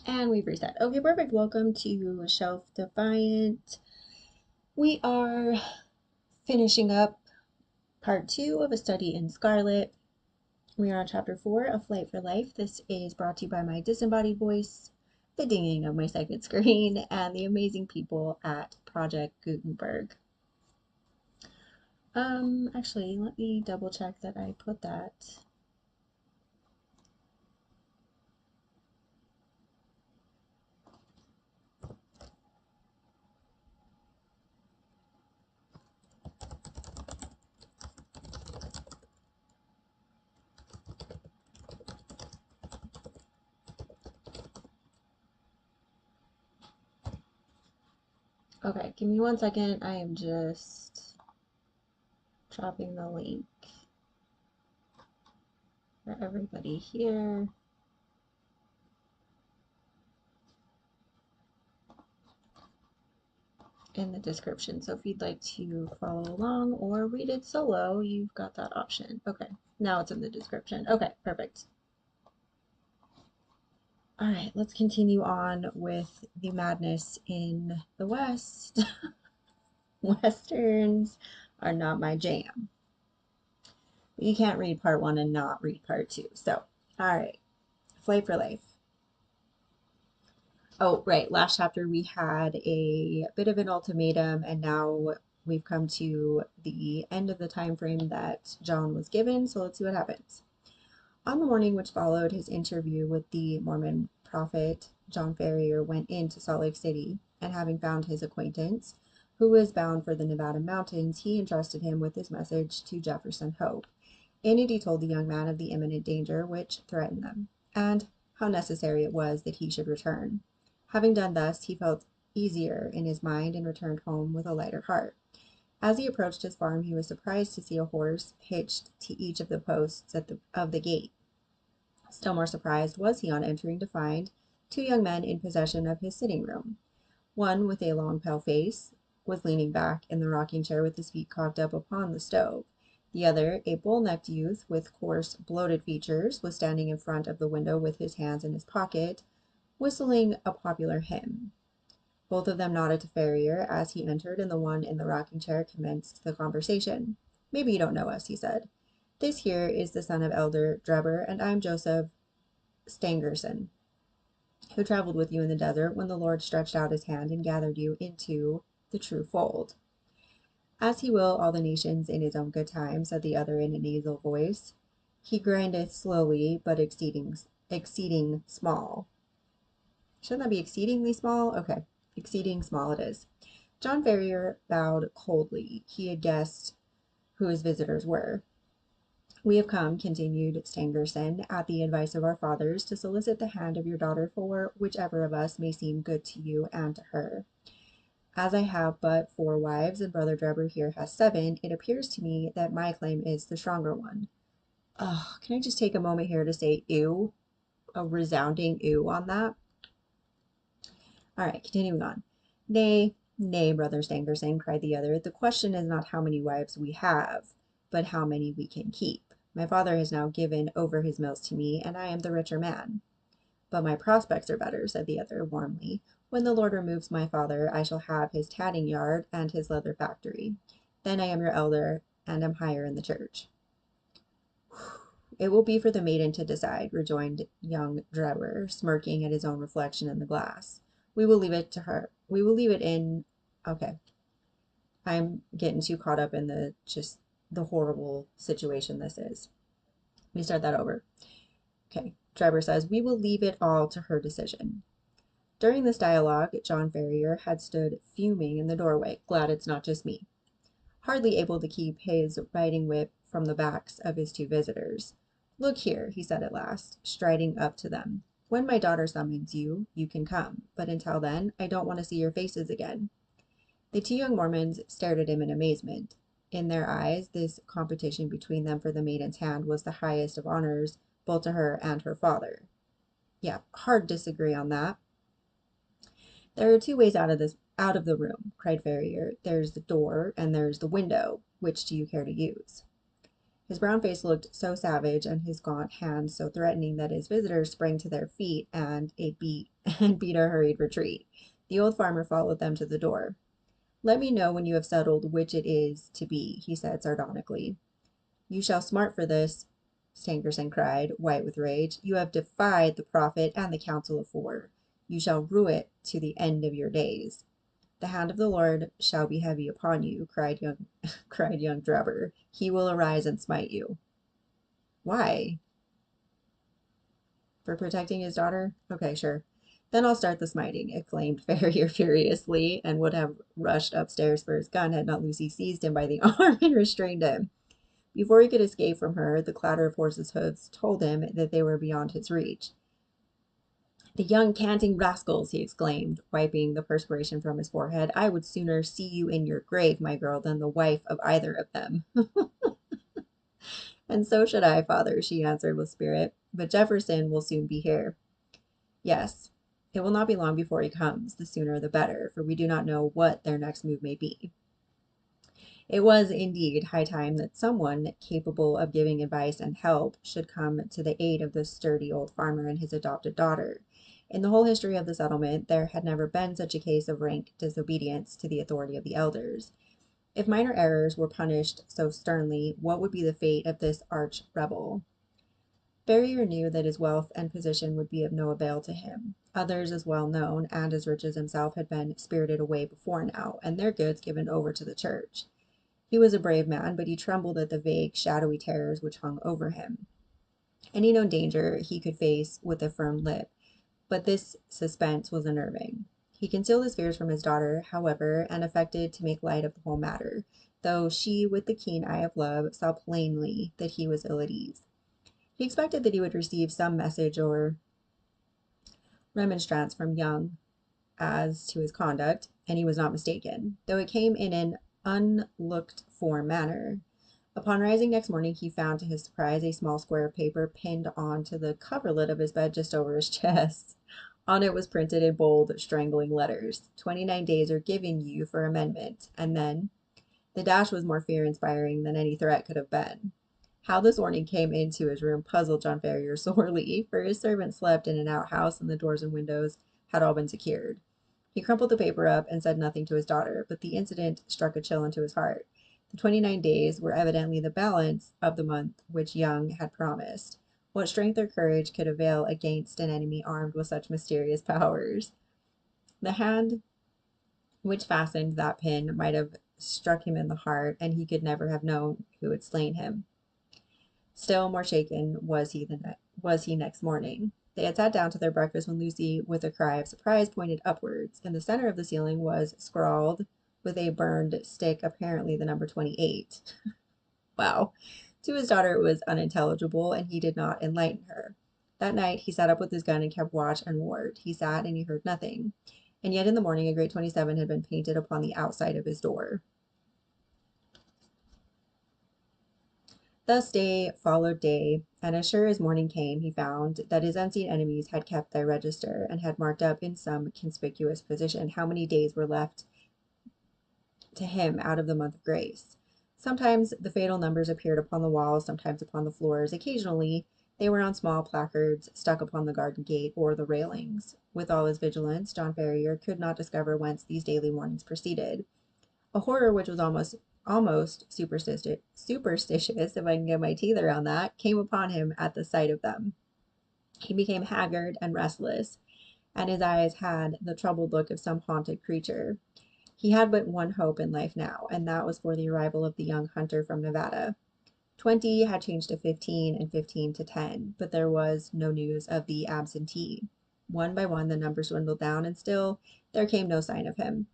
And we've reset. Okay, perfect. Welcome to Shelf Defiant. We are finishing up part two of a study in Scarlet. We are on chapter 4 of Flight for Life. This is brought to you by my disembodied voice, the dinging of my second screen, and the amazing people at Project Gutenberg. Actually, let me double check that I put that. Okay, give me 1 second. I am just dropping the link for everybody here in the description. So if you'd like to follow along or read it solo, you've got that option. Okay, now it's in the description. Okay, perfect. All right, let's continue on with the madness in the West. Westerns are not my jam. You can't read part one and not read part two. So, all right, Flight for Life. Oh, right. Last chapter we had a bit of an ultimatum, and now we've come to the end of the time frame that John was given. So let's see what happens. On the morning which followed his interview with the Mormon prophet, John Ferrier went into Salt Lake City, and having found his acquaintance, who was bound for the Nevada mountains, he entrusted him with his message to Jefferson Hope. In it he told the young man of the imminent danger which threatened them, and how necessary it was that he should return. Having done thus, he felt easier in his mind and returned home with a lighter heart. As he approached his farm, he was surprised to see a horse hitched to each of the posts of the gate. Still more surprised was he on entering to find two young men in possession of his sitting room. One, with a long pale face, was leaning back in the rocking chair with his feet cocked up upon the stove. The other, a bull-necked youth with coarse, bloated features, was standing in front of the window with his hands in his pocket, whistling a popular hymn. Both of them nodded to Ferrier as he entered, and the one in the rocking chair commenced the conversation. "Maybe you don't know us," he said. "This here is the son of Elder Drebber, and I'm Joseph Stangerson, who traveled with you in the desert when the Lord stretched out his hand and gathered you into the true fold." "As he will all the nations in his own good time," said the other in a nasal voice. "He grindeth slowly, but exceeding small." Shouldn't that be exceedingly small? Okay, exceeding small it is. John Ferrier bowed coldly. He had guessed who his visitors were. "We have come," continued Stangerson, "at the advice of our fathers, to solicit the hand of your daughter for whichever of us may seem good to you and to her. As I have but 4 wives, and Brother Drebber here has 7, it appears to me that my claim is the stronger one." Oh, can I just take a moment here to say ew? A resounding ew on that. All right, continuing on. "Nay, nay, Brother Stangerson," cried the other, "the question is not how many wives we have, but how many we can keep. My father has now given over his mills to me, and I am the richer man." "But my prospects are better," said the other warmly. "When the Lord removes my father, I shall have his tanning yard and his leather factory. Then I am your elder, and am higher in the church." "It will be for the maiden to decide," rejoined young Drebber, smirking at his own reflection in the glass. "We will leave it to her. We will leave it in Okay, I'm getting too caught up in the horrible situation this is. Let me start that over. Okay, Drebber says, "We will leave it all to her decision." During this dialogue, John Ferrier had stood fuming in the doorway. Glad it's not just me. Hardly able to keep his riding whip from the backs of his two visitors. "Look here," he said at last, striding up to them. "When my daughter summons you, you can come. But until then, I don't want to see your faces again." The two young Mormons stared at him in amazement. In their eyes, this competition between them for the maiden's hand was the highest of honors, both to her and her father. Yeah, hard disagree on that. "There are 2 ways out of the room," cried Ferrier. "There's the door, and there's the window. Which do you care to use?" His brown face looked so savage, and his gaunt hands so threatening, that his visitors sprang to their feet, and and beat a hurried retreat. The old farmer followed them to the door. "Let me know when you have settled which it is to be," he said sardonically. "You shall smart for this," Stangerson cried, white with rage. "You have defied the prophet and the council of four. You shall rue it to the end of your days." "The hand of the Lord shall be heavy upon you," cried young Drebber. "He will arise and smite you." "Why? For protecting his daughter? Okay, sure. Then I'll start the smiting," exclaimed Ferrier furiously, and would have rushed upstairs for his gun had not Lucy seized him by the arm and restrained him. Before he could escape from her, the clatter of horses' hoofs told him that they were beyond his reach. "The young canting rascals!" he exclaimed, wiping the perspiration from his forehead. "I would sooner see you in your grave, my girl, than the wife of either of them." "And so should I, father," she answered with spirit. "But Jefferson will soon be here." "Yes, it will not be long before he comes, the sooner the better, for we do not know what their next move may be." It was, indeed, high time that someone capable of giving advice and help should come to the aid of the sturdy old farmer and his adopted daughter. In the whole history of the settlement there had never been such a case of rank disobedience to the authority of the elders. If minor errors were punished so sternly, what would be the fate of this arch rebel? Ferrier knew that his wealth and position would be of no avail to him. Others as well known and as rich as himself had been spirited away before now, and their goods given over to the church. He was a brave man, but he trembled at the vague, shadowy terrors which hung over him. Any known danger he could face with a firm lip, but this suspense was unnerving. He concealed his fears from his daughter, however, and affected to make light of the whole matter, though she, with the keen eye of love, saw plainly that he was ill at ease. He expected that he would receive some message or remonstrance from Young as to his conduct, and he was not mistaken, though it came in an unlooked-for manner. Upon rising next morning he found to his surprise a small square of paper pinned on to the coverlet of his bed just over his chest. On it was printed in bold, strangling letters, "29 days are given you for amendment," and then the dash was more fear-inspiring than any threat could have been. How this warning came into his room puzzled John Ferrier sorely, for his servant slept in an outhouse and the doors and windows had all been secured. He crumpled the paper up and said nothing to his daughter, but the incident struck a chill into his heart. The 29 days were evidently the balance of the month which Young had promised. What strength or courage could avail against an enemy armed with such mysterious powers? The hand which fastened that pin might have struck him in the heart, and he could never have known who had slain him. Still more shaken was he next morning. They had sat down to their breakfast when Lucy, with a cry of surprise, pointed upwards. In the center of the ceiling was scrawled with a burned stick apparently the number 28. Wow. To his daughter it was unintelligible, and he did not enlighten her. That night he sat up with his gun and kept watch and ward. He sat and he heard nothing. And yet in the morning a great 27 had been painted upon the outside of his door. Thus day followed day, and as sure as morning came, he found that his unseen enemies had kept their register, and had marked up in some conspicuous position how many days were left to him out of the month of grace. Sometimes the fatal numbers appeared upon the walls, sometimes upon the floors. Occasionally they were on small placards stuck upon the garden gate or the railings. With all his vigilance, John Ferrier could not discover whence these daily warnings proceeded. A horror which was almost superstitious, if I can get my teeth around that, came upon him at the sight of them. He became haggard and restless, and his eyes had the troubled look of some haunted creature. He had but one hope in life now, and that was for the arrival of the young hunter from Nevada. 20 had changed to 15, and 15 to 10, but there was no news of the absentee. One by one the numbers dwindled down, and still there came no sign of him.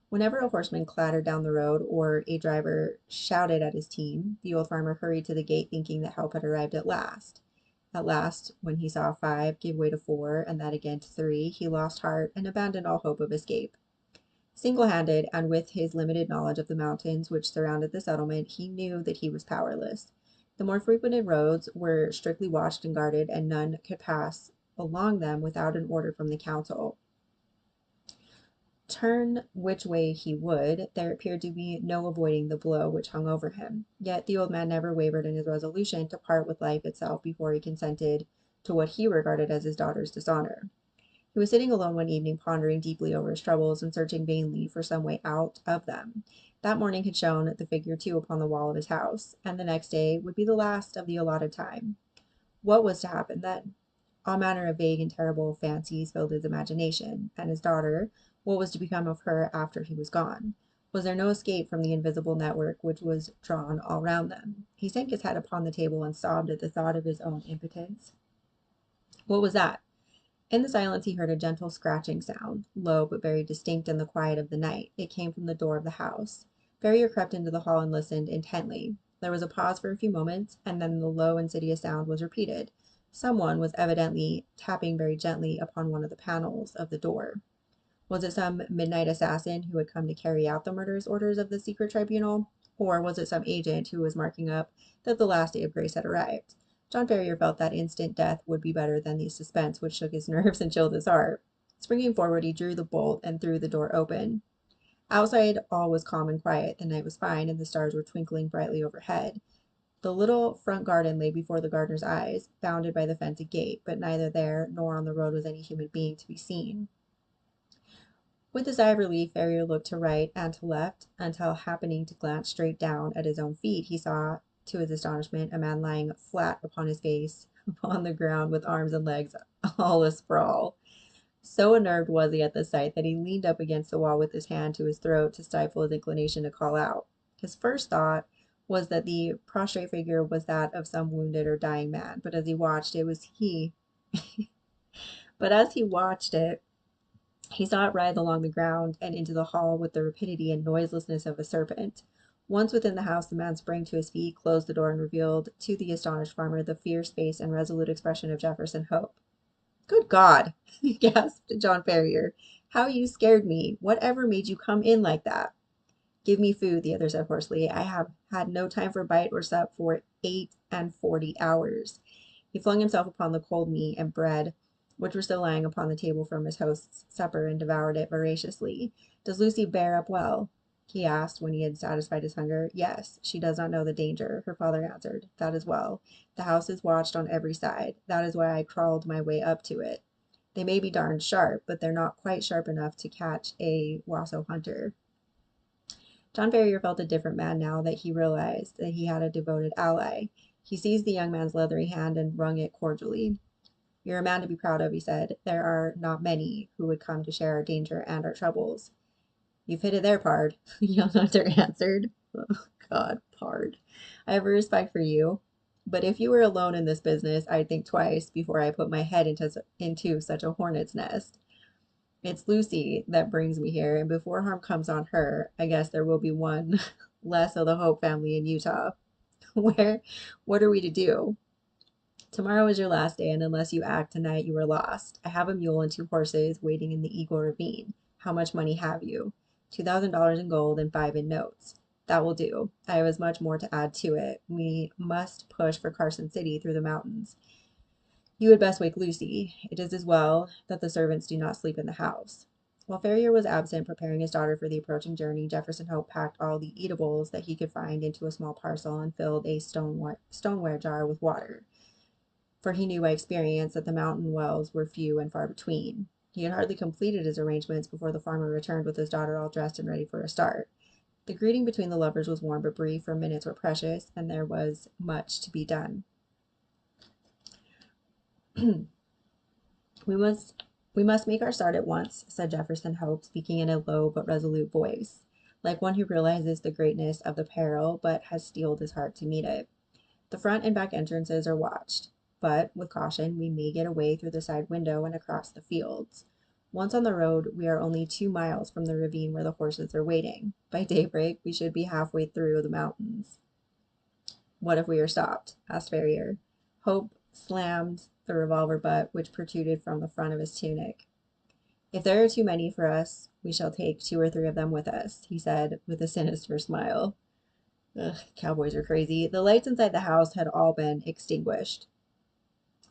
Whenever a horseman clattered down the road or a driver shouted at his team, the old farmer hurried to the gate thinking that help had arrived at last. At last, when he saw 5 give way to 4, and that again to 3, he lost heart and abandoned all hope of escape. Single-handed, and with his limited knowledge of the mountains which surrounded the settlement, he knew that he was powerless. The more frequented roads were strictly watched and guarded, and none could pass along them without an order from the council. Turn which way he would, there appeared to be no avoiding the blow which hung over him. Yet the old man never wavered in his resolution to part with life itself before he consented to what he regarded as his daughter's dishonor. He was sitting alone one evening, pondering deeply over his troubles and searching vainly for some way out of them. That morning had shown the figure too upon the wall of his house, and the next day would be the last of the allotted time. What was to happen then? All manner of vague and terrible fancies filled his imagination, and his daughter, what was to become of her after he was gone? Was there no escape from the invisible network which was drawn all round them? He sank his head upon the table and sobbed at the thought of his own impotence. What was that? In the silence he heard a gentle scratching sound, low but very distinct in the quiet of the night. It came from the door of the house. Ferrier crept into the hall and listened intently. There was a pause for a few moments, and then the low, insidious sound was repeated. Someone was evidently tapping very gently upon one of the panels of the door. Was it some midnight assassin who had come to carry out the murderous orders of the secret tribunal? Or was it some agent who was marking up that the last day of grace had arrived? John Ferrier felt that instant death would be better than the suspense which shook his nerves and chilled his heart. Springing forward, he drew the bolt and threw the door open. Outside all was calm and quiet. The night was fine, and the stars were twinkling brightly overhead. The little front garden lay before the gardener's eyes, bounded by the fenced gate, but neither there nor on the road was any human being to be seen. With a sigh of relief, Ferrier looked to right and to left, until, happening to glance straight down at his own feet, he saw, to his astonishment, a man lying flat upon his face upon the ground, with arms and legs all asprawl. So unnerved was he at the sight that he leaned up against the wall with his hand to his throat to stifle his inclination to call out. His first thought was that the prostrate figure was that of some wounded or dying man, but as he watched it was he. But as he watched it, he saw it writhe along the ground and into the hall with the rapidity and noiselessness of a serpent. Once within the house, the man sprang to his feet, closed the door, and revealed to the astonished farmer the fierce face and resolute expression of Jefferson Hope. "Good God!" gasped John Ferrier. "How you scared me! Whatever made you come in like that?" "Give me food," the other said hoarsely. "I have had no time for bite or sup for 48 hours." He flung himself upon the cold meat and bread which were still lying upon the table from his host's supper, and devoured it voraciously. "Does Lucy bear up well?" he asked when he had satisfied his hunger. "Yes, she does not know the danger," her father answered. "That is well. The house is watched on every side. That is why I crawled my way up to it. They may be darned sharp, but they're not quite sharp enough to catch a Wasso hunter." John Ferrier felt a different man now that he realized that he had a devoted ally. He seized the young man's leathery hand and wrung it cordially. "You're a man to be proud of," he said. "There are not many who would come to share our danger and our troubles." "You've hit it there, pard," the young hunter answered. "Oh, God, pard. I have a respect for you, but if you were alone in this business, I'd think twice before I put my head into such a hornet's nest. It's Lucy that brings me here, and before harm comes on her, I guess there will be one less of the Hope family in Utah. What are we to do? Tomorrow is your last day, and unless you act tonight, you are lost. I have a mule and 2 horses waiting in the Eagle Ravine. How much money have you?" $2,000 in gold and 5 in notes." "That will do. I have as much more to add to it. We must push for Carson City through the mountains. You had best wake Lucy. It is as well that the servants do not sleep in the house." While Ferrier was absent preparing his daughter for the approaching journey, Jefferson Hope packed all the eatables that he could find into a small parcel and filled a stoneware jar with water, for he knew by experience that the mountain wells were few and far between. He had hardly completed his arrangements before the farmer returned with his daughter all dressed and ready for a start. The greeting between the lovers was warm but brief, for minutes were precious, and there was much to be done. "We must make our start at once," said Jefferson Hope, speaking in a low but resolute voice, like one who realizes the greatness of the peril, but has steeled his heart to meet it. "The front and back entrances are watched, but, with caution, we may get away through the side window and across the fields. Once on the road, we are only 2 miles from the ravine where the horses are waiting. By daybreak, we should be halfway through the mountains." "What if we are stopped?" asked Ferrier. Hope slammed the revolver butt which protruded from the front of his tunic. "If there are too many for us, we shall take 2 or 3 of them with us," he said, with a sinister smile. Ugh, cowboys are crazy. The lights inside the house had all been extinguished,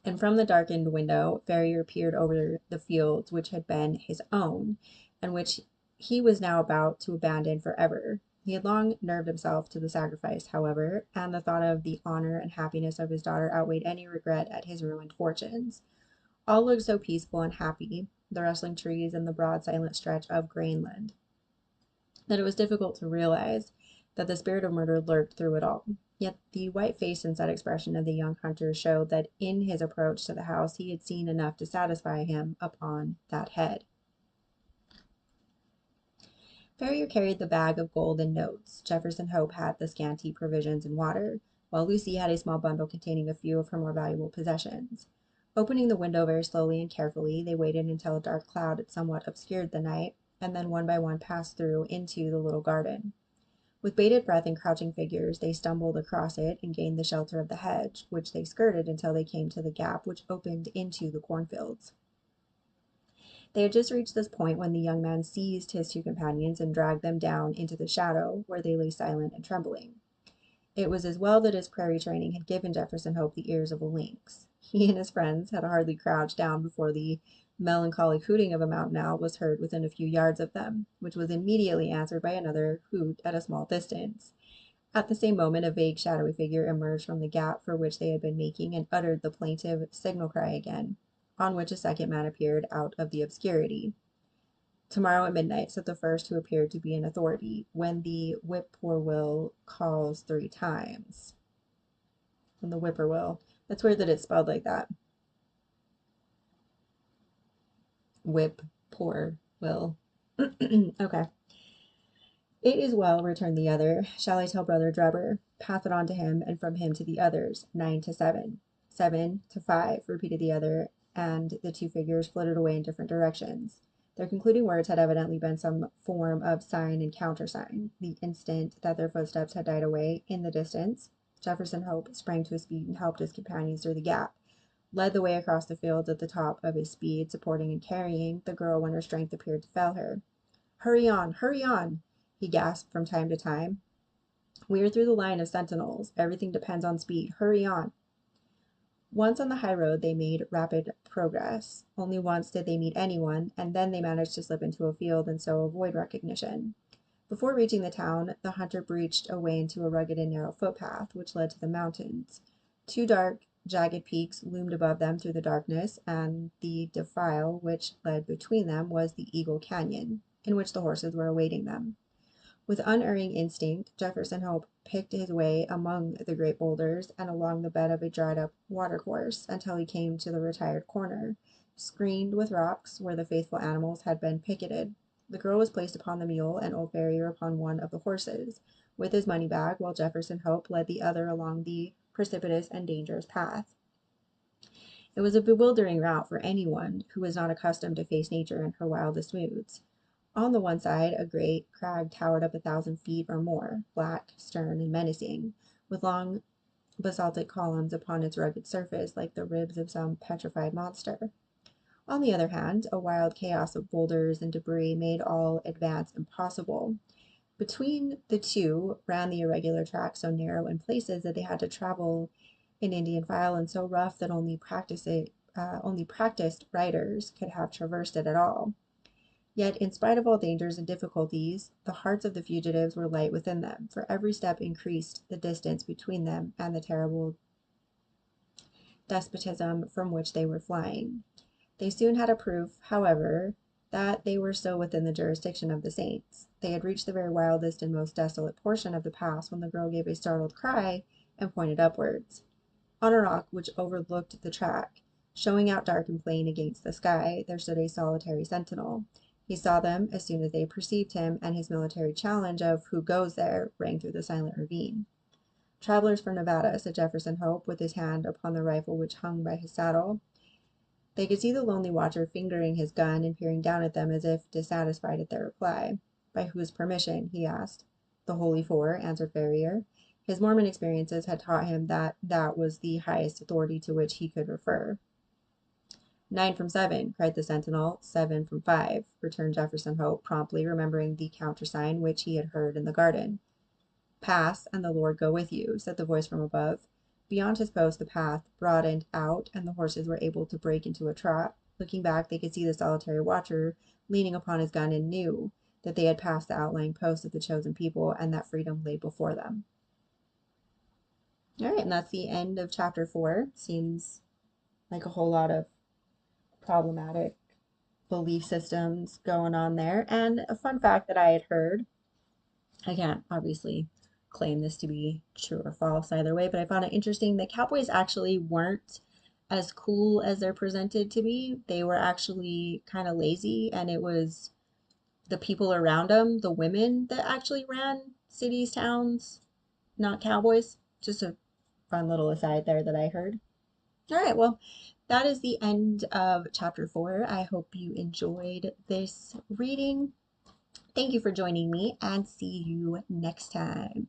and from the darkened window Ferrier peered over the fields which had been his own, and which he was now about to abandon forever. He had long nerved himself to the sacrifice, however, and the thought of the honor and happiness of his daughter outweighed any regret at his ruined fortunes. All looked so peaceful and happy. the rustling trees, and the broad, silent stretch of grainland, that it was difficult to realize that the spirit of murder lurked through it all. Yet the white face and set expression of the young hunter showed that in his approach to the house he had seen enough to satisfy him upon that head. Ferrier carried the bag of gold and notes. Jefferson Hope had the scanty provisions and water, while Lucy had a small bundle containing a few of her more valuable possessions. Opening the window very slowly and carefully, they waited until a dark cloud had somewhat obscured the night, and then one by one passed through into the little garden. With bated breath and crouching figures, they stumbled across it and gained the shelter of the hedge, which they skirted until they came to the gap which opened into the cornfields. They had just reached this point when the young man seized his two companions and dragged them down into the shadow, where they lay silent and trembling. It was as well that his prairie training had given Jefferson Hope the ears of a lynx. He and his friends had hardly crouched down before the melancholy hooting of a mountain owl was heard within a few yards of them, which was immediately answered by another hoot at a small distance. At the same moment a vague shadowy figure emerged from the gap for which they had been making and uttered the plaintive signal cry again, on which a second man appeared out of the obscurity. "Tomorrow at midnight," said the first, who appeared to be in authority, "when the whippoorwill calls 3 times." When the whippoorwill. That's weird that it's spelled like that. Whip-poor-will. Okay. "It is well," returned the other. "Shall I tell Brother Drebber? Pass it on to him, and from him to the others. 9 to 7. 7 to 5, repeated the other, and the two figures flitted away in different directions. Their concluding words had evidently been some form of sign and countersign. The instant that their footsteps had died away in the distance, Jefferson Hope sprang to his feet and helped his companions through the gap, led the way across the fields at the top of his speed, supporting and carrying the girl when her strength appeared to fail her. Hurry on," he gasped from time to time. "We are through the line of sentinels. Everything depends on speed. Hurry on." Once on the high road they made rapid progress. Only once did they meet anyone, and then they managed to slip into a field and so avoid recognition. Before reaching the town, the hunter breached a way into a rugged and narrow footpath, which led to the mountains. Two dark, jagged peaks loomed above them through the darkness, and the defile which led between them was the Eagle Canyon, in which the horses were awaiting them. With unerring instinct, Jefferson Hope picked his way among the great boulders and along the bed of a dried-up watercourse until he came to the retired corner, screened with rocks, where the faithful animals had been picketed. The girl was placed upon the mule and old Ferrier upon one of the horses, with his money bag, while Jefferson Hope led the other along the precipitous and dangerous path. It was a bewildering route for anyone who was not accustomed to face nature in her wildest moods. On the one side a great crag towered up 1,000 feet or more, black, stern, and menacing, with long basaltic columns upon its rugged surface like the ribs of some petrified monster. On the other hand, a wild chaos of boulders and debris made all advance impossible. Between the two ran the irregular track, so narrow in places that they had to travel in Indian file, and so rough that only practiced riders could have traversed it at all. Yet, in spite of all dangers and difficulties, the hearts of the fugitives were light within them, for every step increased the distance between them and the terrible despotism from which they were flying. They soon had a proof, however, that they were still within the jurisdiction of the saints. They had reached the very wildest and most desolate portion of the pass when the girl gave a startled cry and pointed upwards. On a rock which overlooked the track, showing out dark and plain against the sky, there stood a solitary sentinel. He saw them as soon as they perceived him, and his military challenge of "Who goes there?" rang through the silent ravine. "Travelers from Nevada," said Jefferson Hope, with his hand upon the rifle which hung by his saddle. They could see the lonely watcher fingering his gun and peering down at them as if dissatisfied at their reply. "By whose permission?" he asked. "The Holy Four," answered Ferrier. His Mormon experiences had taught him that that was the highest authority to which he could refer. "9 from 7, cried the sentinel. 7 from 5, returned Jefferson Hope, promptly remembering the countersign which he had heard in the garden. "Pass, and the Lord go with you," said the voice from above. Beyond his post the path broadened out, and the horses were able to break into a trot. Looking back, they could see the solitary watcher leaning upon his gun, and knew that they had passed the outlying posts of the chosen people, and that freedom lay before them. All right, and that's the end of chapter 4. Seems like a whole lot of problematic belief systems going on there. And a fun fact that I had heard, I can't obviously claim this to be true or false either way, but I found it interesting that cowboys actually weren't as cool as they're presented to be. They were actually kind of lazy, and it was the people around them, the women, that actually ran cities, towns, not cowboys. Just a fun little aside there that I heard. All right, well, that is the end of chapter 4. I hope you enjoyed this reading. Thank you for joining me, and see you next time.